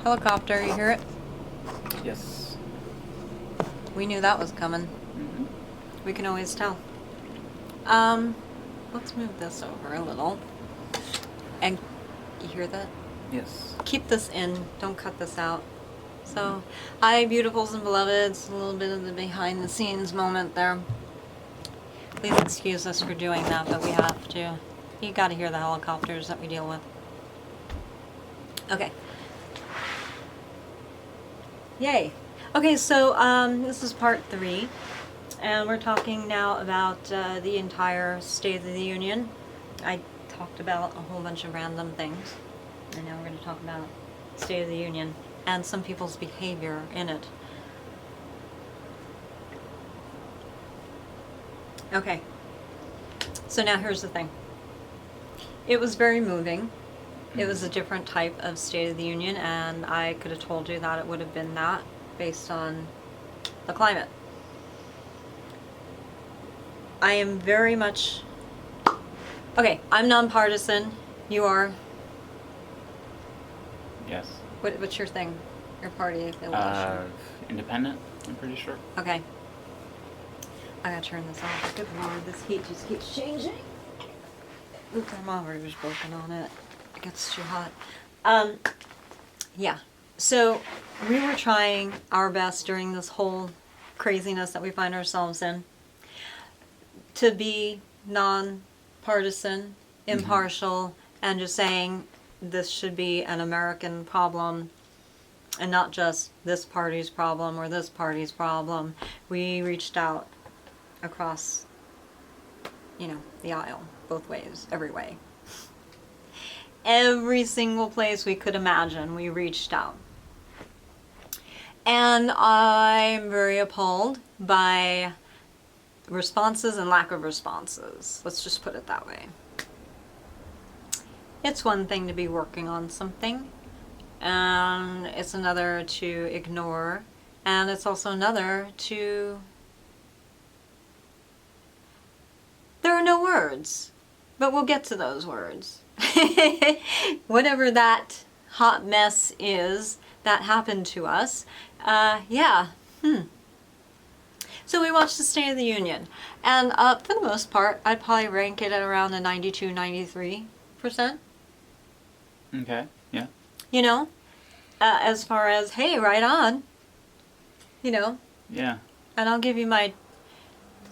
Helicopter, you hear it? Yes. We knew that was coming. Mm-hmm. We can always tell. Let's move this over a little. And you hear that? Yes. Keep this in. Don't cut this out. So, hi, beautifuls and beloveds. A little bit of the behind the scenes moment there. Please excuse us for doing that, but we have to. You got to hear the helicopters that we deal with. Okay. Yay. Okay, so this is part 3, and we're talking now about the entire State of the Union. I talked about a whole bunch of random things, and now we're going to talk about State of the Union and some people's behavior in it. Okay, so now here's the thing. It was very moving. It was a different type of State of the Union, and I could have told you that it would have been that based on the climate. I am very much... Okay, I'm nonpartisan. You are? Yes. What's your thing? Your party affiliation? Independent, I'm pretty sure. Okay. I gotta turn this off. Good lord, this heat just keeps changing. The thermometer is broken on it. It gets too hot. Yeah. So we were trying our best during this whole craziness that we find ourselves in to be non-partisan, impartial, and just saying this should be an American problem and not just this party's problem or this party's problem. We reached out across, the aisle, both ways, every way. Every single place we could imagine, we reached out. And I'm very appalled by responses and lack of responses. Let's just put it that way. It's one thing to be working on something, and it's another to ignore, and it's also another to... There are no words, but we'll get to those words. Whatever that hot mess is that happened to us, So we watched the State of the Union, and for the most part, I'd probably rank it at around a 92, 93%. Okay, yeah. As far as, hey, right on, Yeah. And I'll give you my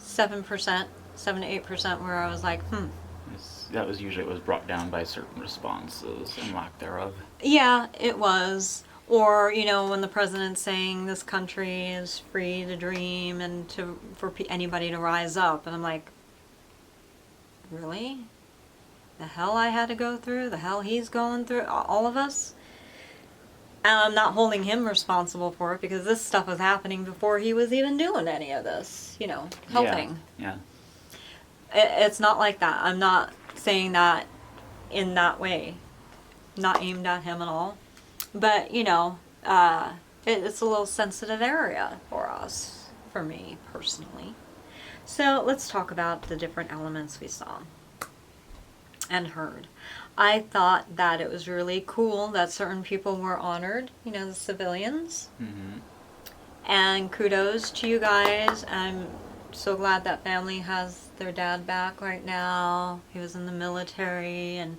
7%, 7 to 8% where I was like, That was usually, it was brought down by certain responses and lack thereof. Yeah, it was. Or, when the president's saying this country is free to dream and for anybody to rise up. And I'm like, really? The hell I had to go through? The hell he's going through? All of us? And I'm not holding him responsible for it because this stuff was happening before he was even doing any of this, helping. Yeah. It's not like that. I'm not saying that in that way. Not aimed at him at all. But, it's a little sensitive area for us, for me personally. So let's talk about the different elements we saw and heard. I thought that it was really cool that certain people were honored, the civilians. Mm-hmm. And kudos to you guys. I'm so glad that family has their dad back right now. He was in the military, and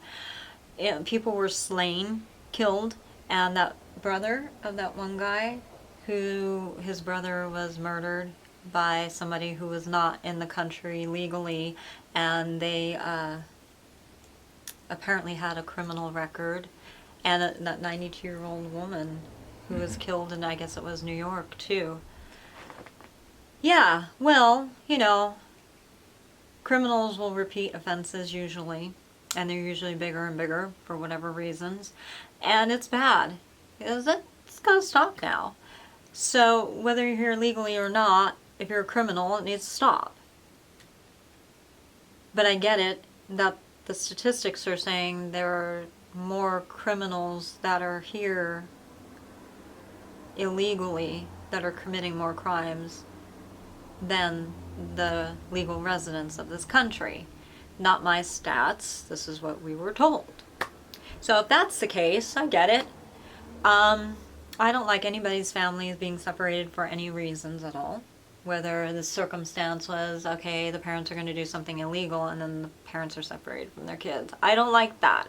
people were slain, killed. And that brother of that one guy, his brother was murdered by somebody who was not in the country legally, and they apparently had a criminal record. And that 92-year-old woman who was killed in, I guess it was New York, too. Yeah, well, criminals will repeat offenses usually, and they're usually bigger and bigger for whatever reasons. And it's bad. It's got to stop now. So whether you're here legally or not, if you're a criminal, it needs to stop. But I get it that the statistics are saying there are more criminals that are here illegally that are committing more crimes than the legal residents of this country. Not my stats. This is what we were told. So if that's the case, I get it. I don't like anybody's families being separated for any reasons at all. Whether the circumstance was, okay, the parents are going to do something illegal and then the parents are separated from their kids. I don't like that.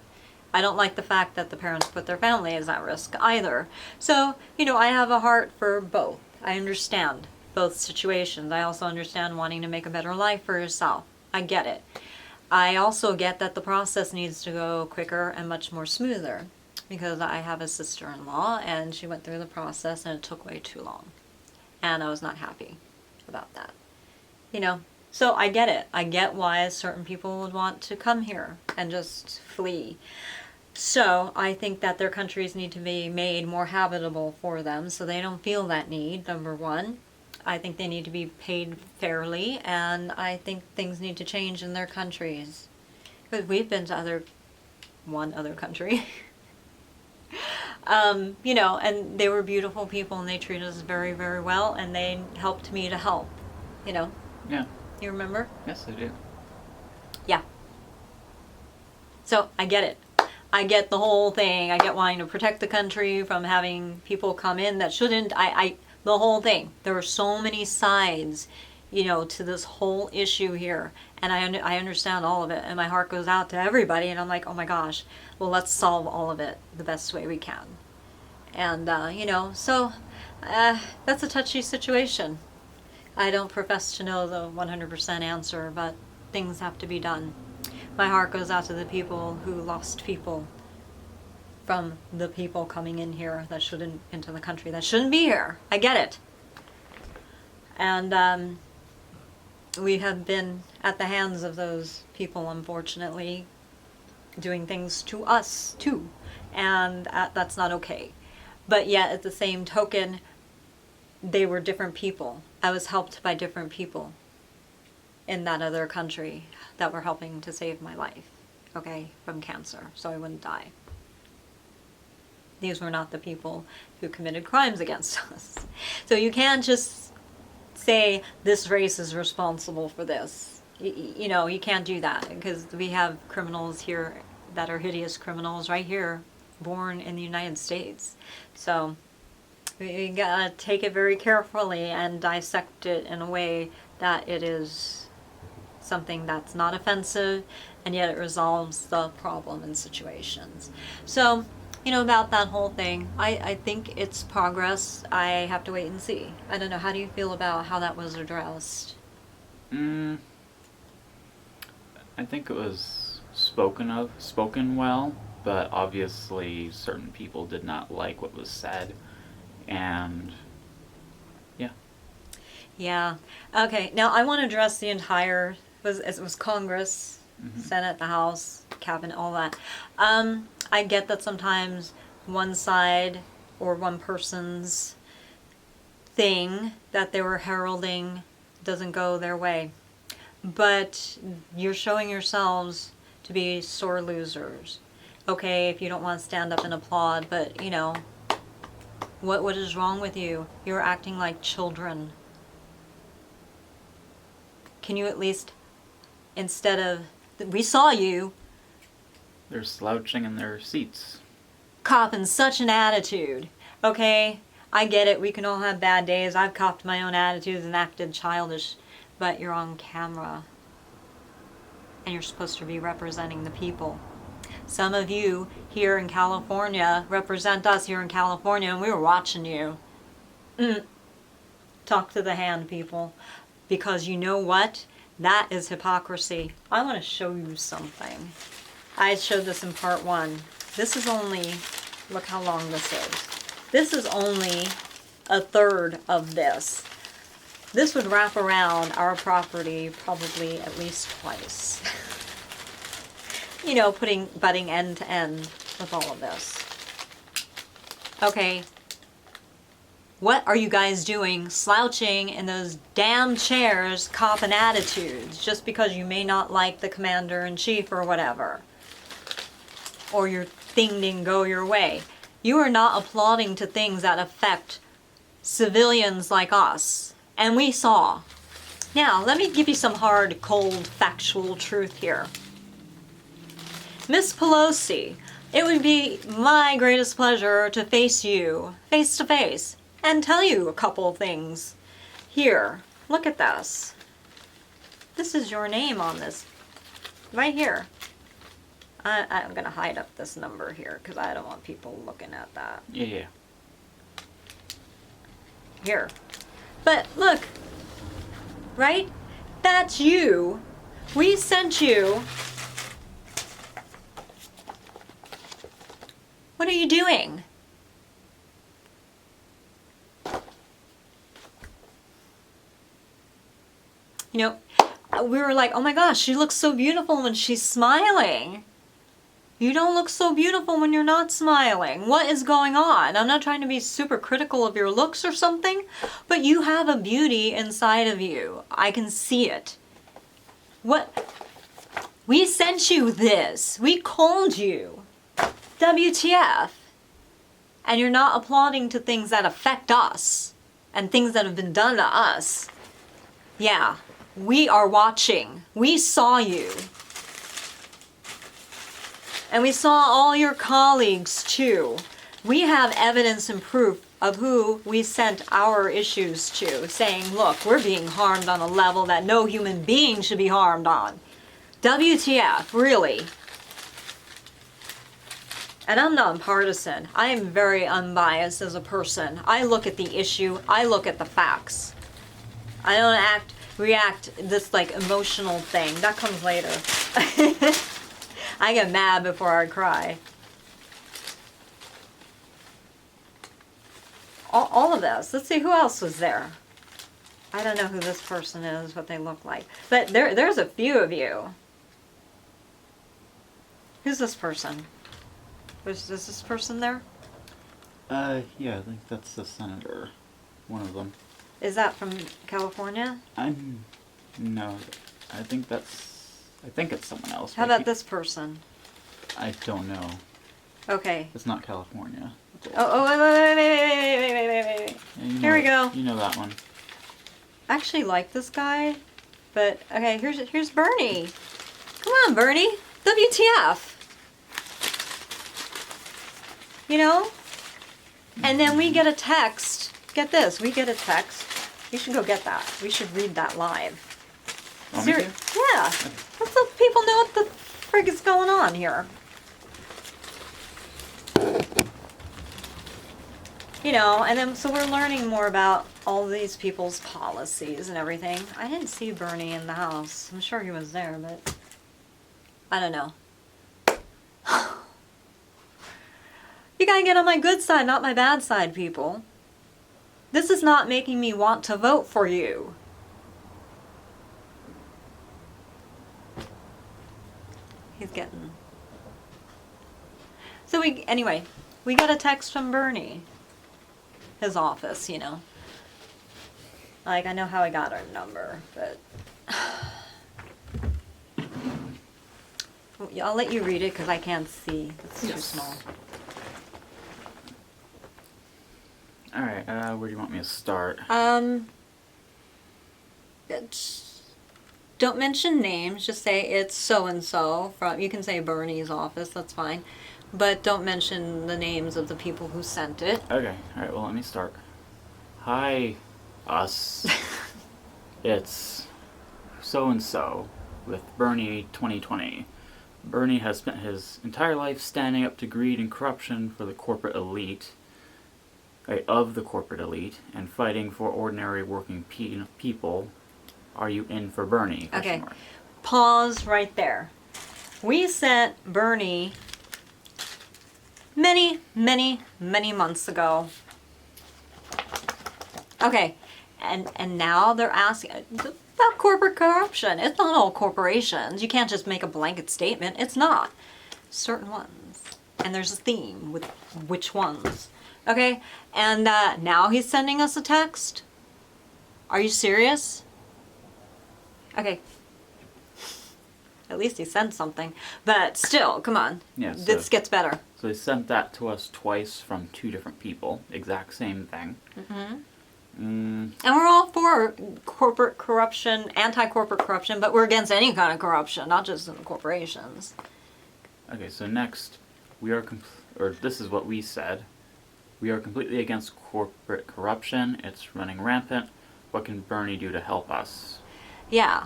I don't like the fact that the parents put their families at risk either. So, I have a heart for both. I understand both situations. I also understand wanting to make a better life for yourself. I get it. I also get that the process needs to go quicker and much more smoother, because I have a sister-in-law and she went through the process and it took way too long. And I was not happy about that. So I get it. I get why certain people would want to come here and just flee. So I think that their countries need to be made more habitable for them so they don't feel that need, number one. I think they need to be paid fairly, and I think things need to change in their countries. Because we've been to one other country. And they were beautiful people and they treated us very, very well, and they helped me to help, Yeah. You remember? Yes, I do. Yeah. So I get it. I get the whole thing. I get wanting to protect the country from having people come in that shouldn't. The whole thing. There are so many sides, to this whole issue here. And I understand all of it. And my heart goes out to everybody. And I'm like, oh my gosh, well, let's solve all of it the best way we can. And, so that's a touchy situation. I don't profess to know the 100% answer, but things have to be done. My heart goes out to the people who lost people from the people coming in here that shouldn't, into the country that shouldn't be here. I get it. And we have been at the hands of those people, unfortunately, doing things to us too. And that's not okay. But yet, at the same token, they were different people. I was helped by different people in that other country that were helping to save my life, okay, from cancer, so I wouldn't die. These were not the people who committed crimes against us. So you can't just say this race is responsible for this. You can't do that, because we have criminals here that are hideous criminals right here, born in the United States. So we gotta take it very carefully and dissect it in a way that it is something that's not offensive, and yet it resolves the problem in situations. So, about that whole thing, I think it's progress. I have to wait and see. I don't know, how do you feel about how that was addressed? I think it was spoken well, but obviously certain people did not like what was said, and yeah. Yeah. Okay, now I want to address the entire, it was Congress, Senate, the House, Cabinet, all that. I get that sometimes one side or one person's thing that they were heralding doesn't go their way. But you're showing yourselves to be sore losers. Okay, if you don't want to stand up and applaud, but what is wrong with you? You're acting like children. Can you at least, instead of, we saw you, They're slouching in their seats. copping such an attitude. Okay, I get it. We can all have bad days. I've copped my own attitudes and acted childish, but you're on camera. And you're supposed to be representing the people. Some of you here in California represent us here in California, and we were watching you. Talk to the hand, people. Because you know what? That is hypocrisy. I want to show you something. I showed this in part 1. This is only, look how long this is. This is only a third of this. This would wrap around our property probably at least twice. Butting end to end with all of this. Okay. What are you guys doing slouching in those damn chairs, copping attitudes, just because you may not like the commander-in-chief or whatever? Or your thing didn't go your way. You are not applauding to things that affect civilians like us. And we saw. Now, let me give you some hard, cold, factual truth here. Miss Pelosi it would be my greatest pleasure to face you face to face and tell you a couple of things. Here, look at this. This is your name on this. Right here. I'm going to hide up this number here because I don't want people looking at that. Yeah. Here. But look. Right? That's you. We sent you. What are you doing? You know, we were like, oh my gosh, she looks so beautiful when she's smiling. You don't look so beautiful when you're not smiling. What is going on? I'm not trying to be super critical of your looks or something, but you have a beauty inside of you. I can see it. What? We sent you this. We called you. WTF. And you're not applauding to things that affect us and things that have been done to us. Yeah, we are watching. We saw you. And we saw all your colleagues too. We have evidence and proof of who we sent our issues to, saying, look, we're being harmed on a level that no human being should be harmed on. WTF, really? And I'm nonpartisan. I am very unbiased as a person. I look at the issue. I look at the facts. I don't react this like emotional thing. That comes later. I get mad before I cry. All of this. Let's see who else was there. I don't know who this person is, what they look like. But there's a few of you. Who's this person? Is this person there? Yeah, I think that's the senator. One of them. Is that from California? No, I think it's someone else. How about this person? I don't know. Okay. It's not California. Oh, wait. Yeah, Here we go. You know that one. I actually like this guy, but okay, here's Bernie. Come on, Bernie. WTF? You know? And then we get a text. Get this, we get a text. You should go get that. We should read that live. Want me to? Yeah. Let's let people know what the frig is going on here. You know, and then so we're learning more about all these people's policies and everything. I didn't see Bernie in the house. I'm sure he was there, but I don't know. You gotta get on my good side, not my bad side, people. This is not making me want to vote for you. He's getting... So anyway, we got a text from Bernie. His office, you know. Like, I know how I got our number, but... I'll let you read it because I can't see. It's too small. Alright, where do you want me to start? Don't mention names, just say it's so-and-so from, you can say Bernie's office, that's fine. But don't mention the names of the people who sent it. Okay, alright, well let me start. Hi, us. It's so-and-so with Bernie 2020. Bernie has spent his entire life standing up to greed and corruption for the corporate elite. Of the corporate elite, and fighting for ordinary working people. Are you in for Bernie? Okay, pause right there. We sent Bernie many months ago. Okay, and now they're asking about corporate corruption. It's not all corporations. You can't just make a blanket statement. It's not. Certain ones. And there's a theme with which ones. Okay, and now he's sending us a text? Are you serious? Okay. At least he sent something. But still, come on. Yeah, this gets better. So he sent that to us twice from two different people. Exact same thing. And we're all for corporate corruption, anti-corporate corruption, but we're against any kind of corruption, not just in corporations. Okay, so next, this is what we said. We are completely against corporate corruption. It's running rampant. What can Bernie do to help us? Yeah.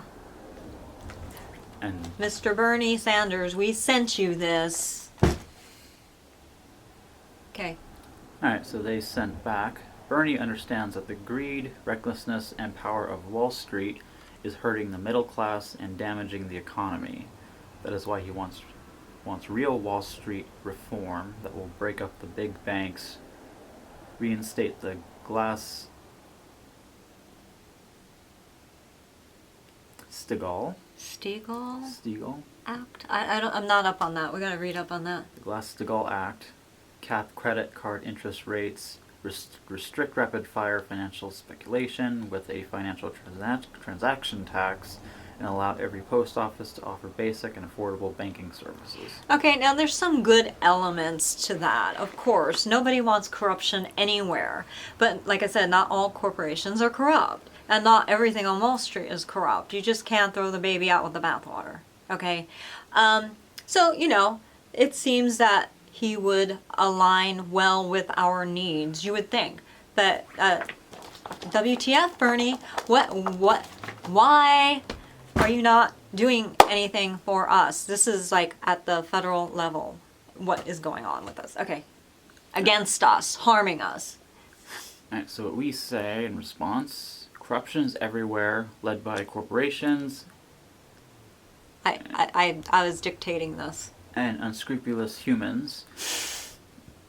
And Mr. Bernie Sanders, we sent you this. Okay. alright, so they sent back. Bernie understands that the greed, recklessness, and power of Wall Street is hurting the middle class and damaging the economy. That is why he wants real Wall Street reform that will break up the big banks, reinstate the Glass-Steagall Act? I'm not up on that. We gotta read up on that. The Glass-Steagall Act, cap credit card interest rates, restrict rapid-fire financial speculation with a financial transaction tax, and allow every post office to offer basic and affordable banking services. Okay, now there's some good elements to that. Of course, nobody wants corruption anywhere. But like I said, not all corporations are corrupt. And not everything on Wall Street is corrupt. You just can't throw the baby out with the bathwater. Okay? So, it seems that he would align well with our needs. You would think. But, WTF, Bernie? Why are you not doing anything for us? This is like at the federal level. What is going on with us? Okay. Against us. Harming us. Alright, so what we say in response: corruption is everywhere, led by corporations. I was dictating this. And unscrupulous humans.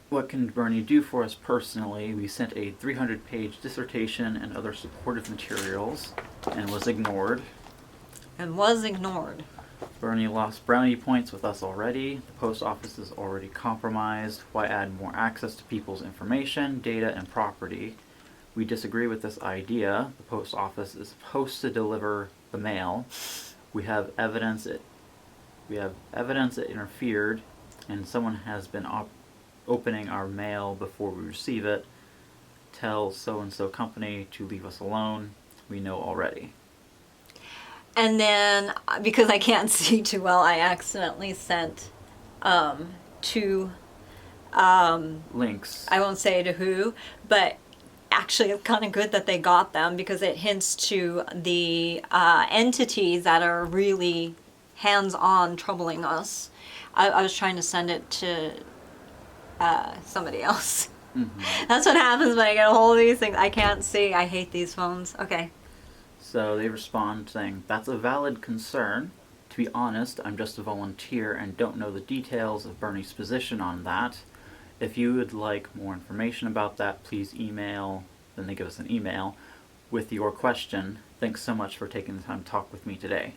What can Bernie do for us personally? We sent a 300-page dissertation and other supportive materials, and was ignored. Bernie lost brownie points with us already. The post office is already compromised. Why add more access to people's information, data, and property? We disagree with this idea. The post office is supposed to deliver the mail. We have evidence it interfered, and someone has been opening our mail before we receive it. Tell so-and-so company to leave us alone. We know already. And then, because I can't see too well, I accidentally sent two links. I won't say to who, but actually it's kind of good that they got them, because it hints to the entities that are really hands-on troubling us. I was trying to send it to somebody else. Mm-hmm. That's what happens when I get a hold of these things. I can't see. I hate these phones. Okay. So they respond saying, that's a valid concern. To be honest, I'm just a volunteer and don't know the details of Bernie's position on that. If you would like more information about that, please email. Then they give us an email with your question. Thanks so much for taking the time to talk with me today.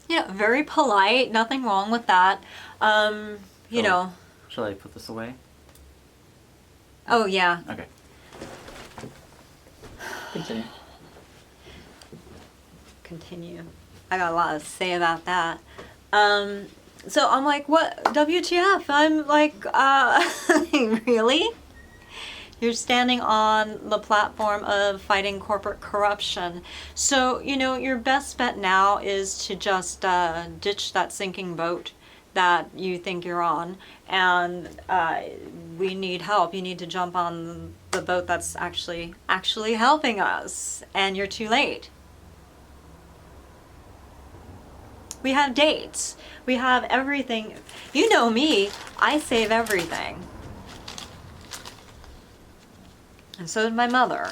Yeah, very polite. Nothing wrong with that. You know. Shall I put this away? Oh, yeah. Okay. Continue. I got a lot to say about that. So I'm like, what? WTF? I'm like, really? You're standing on the platform of fighting corporate corruption. So, your best bet now is to just ditch that sinking boat that you think you're on. And we need help. You need to jump on the boat that's actually helping us. And you're too late. We have dates. We have everything. You know me. I save everything. And so did my mother.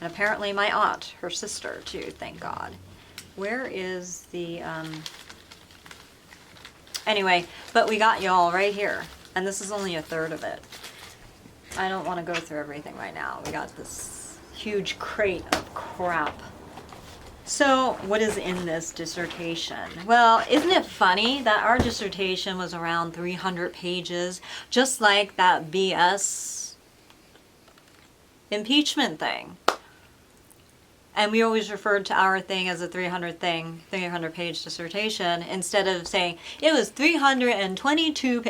And apparently my aunt, her sister too, thank God. Where is the, Anyway, but we got y'all right here. And this is only a third of it. I don't want to go through everything right now. We got this huge crate of crap. So, what is in this dissertation? Well, isn't it funny that our dissertation was around 300 pages, just like that BS impeachment thing. And we always referred to our thing as a 300-page dissertation, instead of saying it was 322,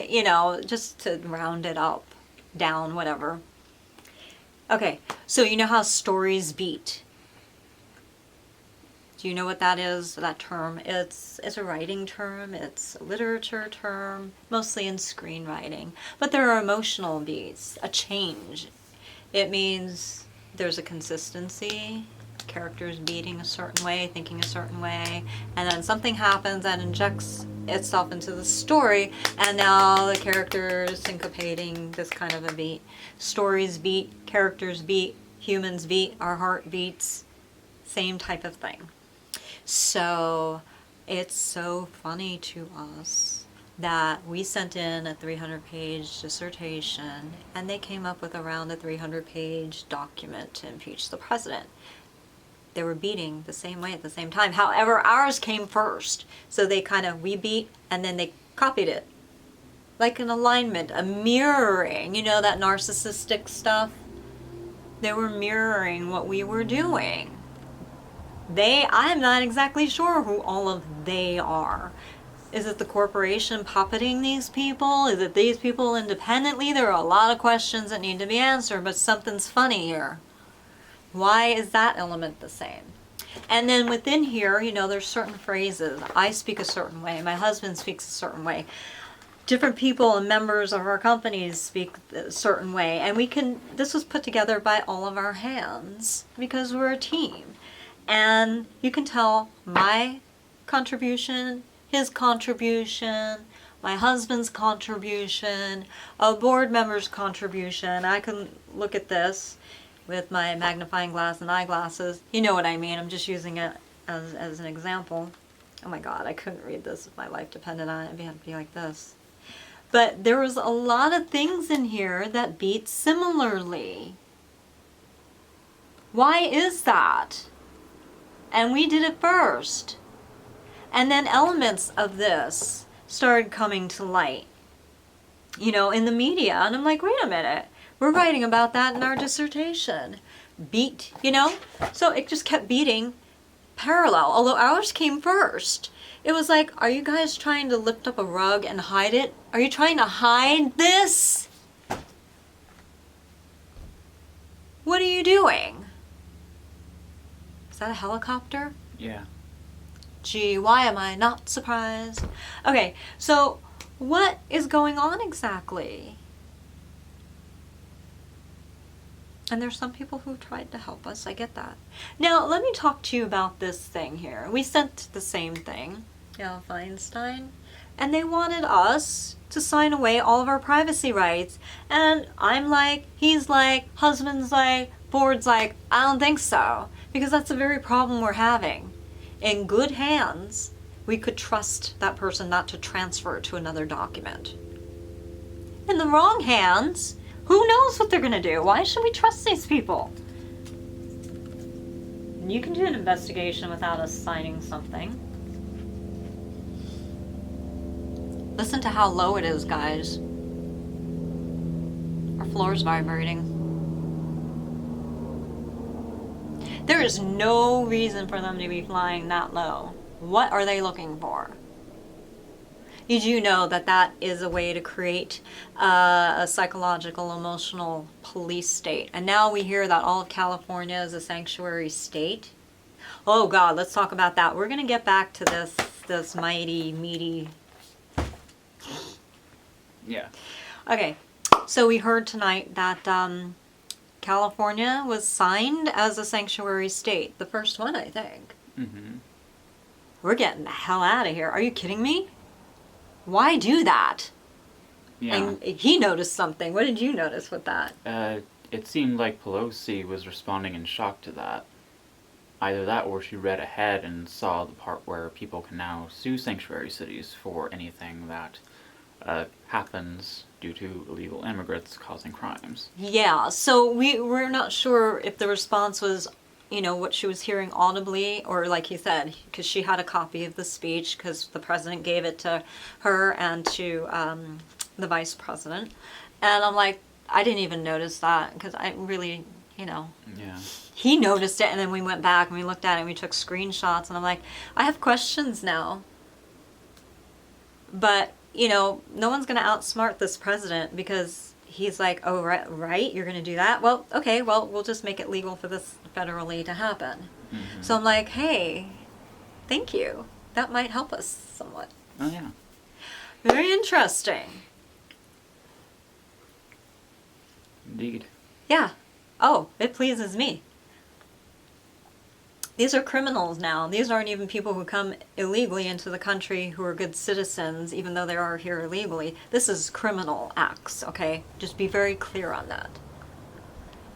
just to round it up, down, whatever. Okay, so you know how stories beat. Do you know what that is, that term? It's a writing term, it's a literature term, mostly in screenwriting. But there are emotional beats, a change. It means there's a consistency, characters beating a certain way, thinking a certain way, and then something happens that injects itself into the story, and now the character is syncopating this kind of a beat. Stories beat, characters beat, humans beat, our heart beats, same type of thing. So it's so funny to us that we sent in a 300-page dissertation and they came up with around a 300-page document to impeach the president. They were beating the same way at the same time. However, ours came first. So they we beat and then they copied it. Like an alignment, a mirroring, that narcissistic stuff. They were mirroring what we were doing. I am not exactly sure who all of they are. Is it the corporation puppeting these people? Is it these people independently? There are a lot of questions that need to be answered, but something's funny here. Why is that element the same? And then within here, there's certain phrases. I speak a certain way. My husband speaks a certain way. Different people and members of our companies speak a certain way. And this was put together by all of our hands because we're a team. And you can tell my contribution, his contribution, my husband's contribution, a board member's contribution. I can look at this with my magnifying glass and eyeglasses. You know what I mean. I'm just using it as an example. Oh my God, I couldn't read this if my life depended on it. It'd have to be like this. But there was a lot of things in here that beat similarly. Why is that? And we did it first. And then elements of this started coming to light, in the media. And I'm like, wait a minute. We're writing about that in our dissertation. Beat, So it just kept beating parallel, although ours came first. It was like, are you guys trying to lift up a rug and hide it? Are you trying to hide this? What are you doing? Is that a helicopter? Yeah. Gee, why am I not surprised? Okay, so what is going on exactly? And there's some people who tried to help us. I get that. Now, let me talk to you about this thing here. We sent the same thing, Feinstein, and they wanted us to sign away all of our privacy rights. And I'm like, he's like, husband's like, board's like, I don't think so. Because that's the very problem we're having. In good hands, we could trust that person not to transfer it to another document. In the wrong hands, who knows what they're going to do? Why should we trust these people? You can do an investigation without us signing something. Listen to how low it is, guys. Our floor's vibrating. There is no reason for them to be flying that low. What are they looking for? Did you know that is a way to create a psychological, emotional police state? And now we hear that all of California is a sanctuary state. Oh God, let's talk about that. We're going to get back to this mighty, meaty. Yeah. Okay, so we heard tonight that California was signed as a sanctuary state. The first one, I think. Mm-hmm. We're getting the hell out of here. Are you kidding me? Why do that? Yeah. And he noticed something. What did you notice with that? It seemed like Pelosi was responding in shock to that. Either that or she read ahead and saw the part where people can now sue sanctuary cities for anything that happens due to illegal immigrants causing crimes. Yeah, so we're not sure if the response was, what she was hearing audibly, or like he said, because she had a copy of the speech because the president gave it to her and to the vice president. And I'm like, I didn't even notice that because I really, Yeah. He noticed it, and then we went back and we looked at it and we took screenshots, and I'm like, I have questions now. But, no one's going to outsmart this president because he's like, oh, right, you're going to do that? Well, okay, we'll just make it legal for this federally to happen. Mm-hmm. So I'm like, hey, Thank you. That might help us somewhat. Oh, yeah. Very interesting. Indeed. Yeah. Oh, it pleases me. These are criminals now. These aren't even people who come illegally into the country who are good citizens, even though they are here illegally. This is criminal acts, okay? Just be very clear on that.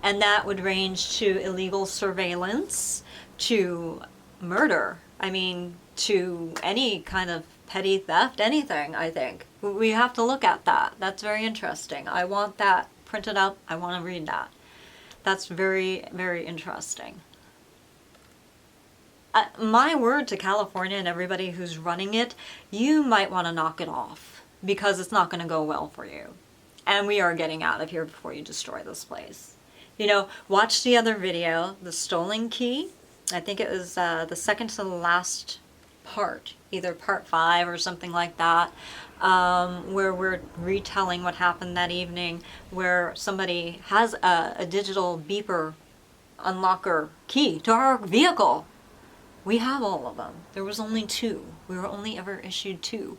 And that would range to illegal surveillance, to murder. I mean, to any kind of petty theft, anything, I think. We have to look at that. That's very interesting. I want that printed up. I want to read that. That's very, very interesting. My word to California and everybody who's running it, you might want to knock it off because it's not going to go well for you. And we are getting out of here before you destroy this place. You know, watch the other video, the stolen key. I think it was the second to the last part, either part 5 or something like that, where we're retelling what happened that evening, where somebody has a digital beeper unlocker key to our vehicle. We have all of them. There was only 2. We were only ever issued 2.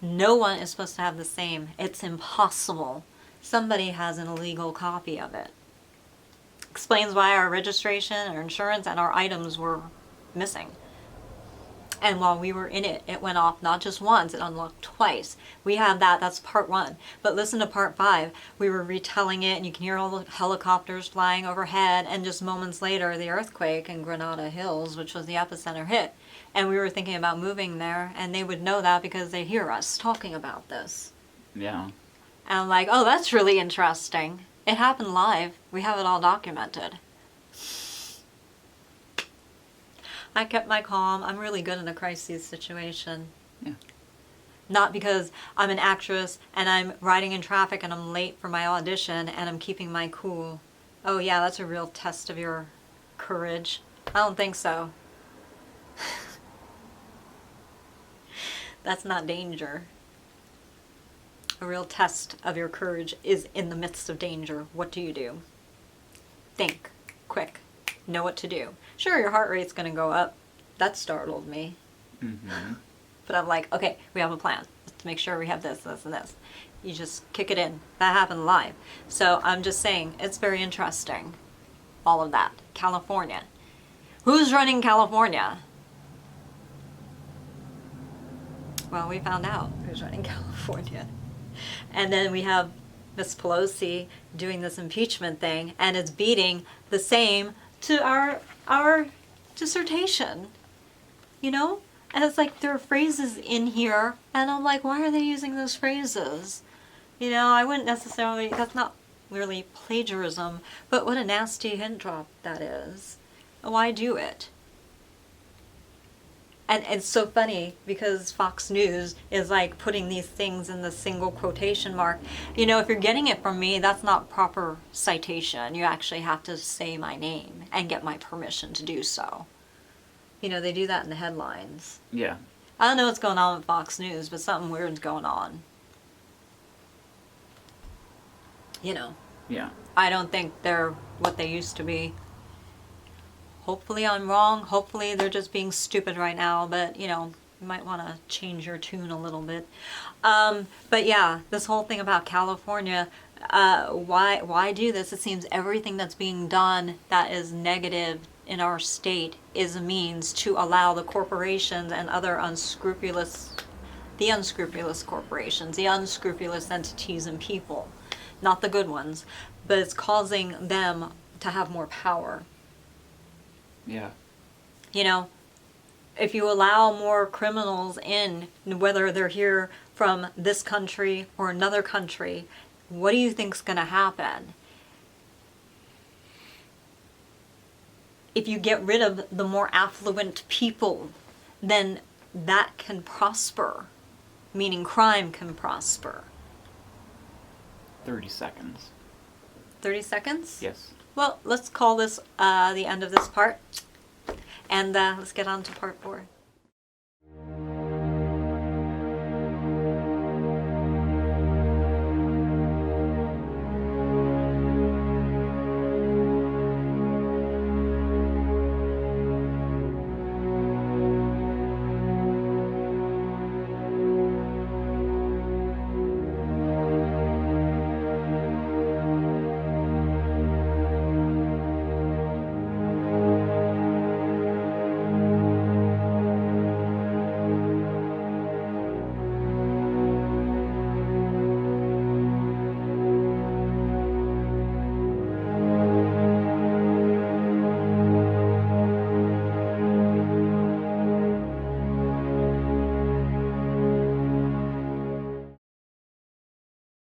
No one is supposed to have the same. It's impossible. Somebody has an illegal copy of it. Explains why our registration, our insurance, and our items were missing. And while we were in it, it went off not just once, it unlocked twice. We have that, that's part 1. But listen to part 5. We were retelling it, and you can hear all the helicopters flying overhead, and just moments later, the earthquake in Granada Hills, which was the epicenter, hit. And we were thinking about moving there, and they would know that because they hear us talking about this. Yeah. And I'm like, oh, that's really interesting. It happened live. We have it all documented. I kept my calm. I'm really good in a crisis situation. Yeah. Not because I'm an actress and I'm riding in traffic and I'm late for my audition and I'm keeping my cool. Oh yeah, that's a real test of your courage. I don't think so. That's not danger. A real test of your courage is in the midst of danger. What do you do? Think. Quick. Know what to do. Sure, your heart rate's going to go up. That startled me. Mm-hmm. But I'm like, okay, we have a plan. Let's make sure we have this, this, and this. You just kick it in. That happened live. So I'm just saying, it's very interesting. All of that. California. Who's running California? Well, we found out who's running California. And then we have Miss Pelosi doing this impeachment thing, and it's beating the same to our dissertation, you know? And it's like there are phrases in here, and I'm like, why are they using those phrases? You know, I wouldn't necessarily, that's not really plagiarism, but what a nasty hint drop that is. Why do it? And it's so funny because Fox News is like putting these things in the single quotation mark. You know, if you're getting it from me, that's not proper citation. You actually have to say my name and get my permission to do so. You know, they do that in the headlines. Yeah. I don't know what's going on with Fox News, but something weird's going on. You know. Yeah. I don't think they're what they used to be. Hopefully I'm wrong. Hopefully they're just being stupid right now. But, you know, you might want to change your tune a little bit. But yeah, this whole thing about California, why do this? It seems everything that's being done that is negative in our state is a means to allow the corporations and other unscrupulous corporations, the unscrupulous entities and people, not the good ones, but it's causing them to have more power. Yeah. You know, if you allow more criminals in, whether they're here from this country or another country, what do you think's going to happen? If you get rid of the more affluent people, then that can prosper, meaning crime can prosper. 30 seconds. 30 seconds? Yes. Well, let's call this the end of this part, and let's get on to part 4.